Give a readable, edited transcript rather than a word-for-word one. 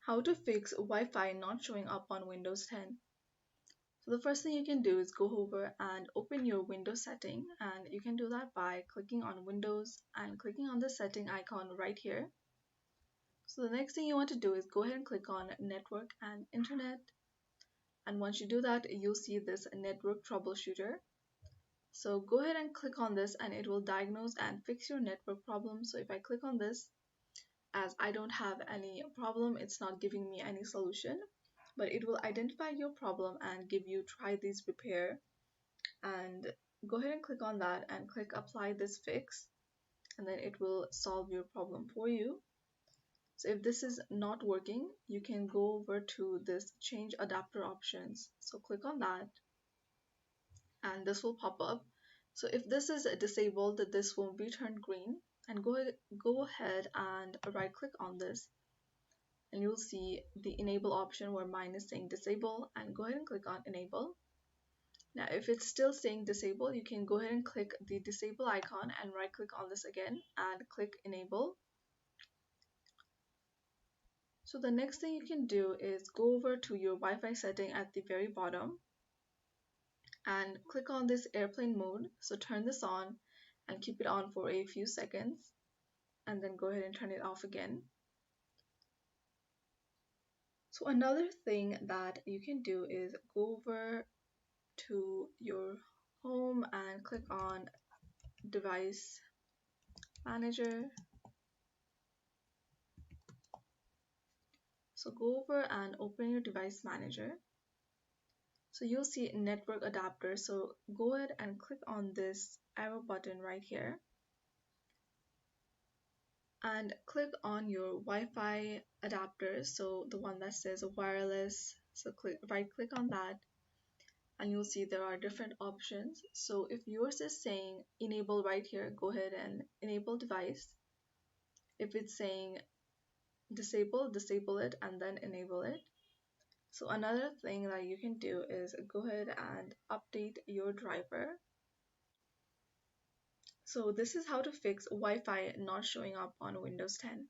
How to fix Wi-Fi not showing up on Windows 10. So the first thing you can do is go over and open your Windows setting, and you can do that by clicking on Windows and clicking on the setting icon right here. So the next thing you want to do is go ahead and click on Network and Internet, and once you do that, you'll see this Network Troubleshooter. So go ahead and click on this and it will diagnose and fix your network problem. So if I click on this, as I don't have any problem, it's not giving me any solution, but it will identify your problem and give you try this repair, and go ahead and click on that and click apply this fix, and then it will solve your problem for you. So if this is not working, you can go over to this change adapter options. So click on that and this will pop up. So if this is disabled, this will be turned green, and go ahead and right click on this and you'll see the enable option where mine is saying disable, and go ahead and click on enable. Now if it's still saying disable, you can go ahead and click the disable icon and right click on this again and click enable. So the next thing you can do is go over to your Wi-Fi setting at the very bottom and click on this airplane mode. So turn this on and keep it on for a few seconds, and then go ahead and turn it off again. So another thing that you can do is go over to your home and click on device manager. So go over and open your device manager. So you'll see network adapter. So go ahead and click on this arrow button right here and click on your Wi-Fi adapter. So the one that says wireless. So right click on that and you'll see there are different options. So if yours is saying enable right here, go ahead and enable device. If it's saying disable, disable it and then enable it. So another thing that you can do is go ahead and update your driver. So this is how to fix Wi-Fi not showing up on Windows 10.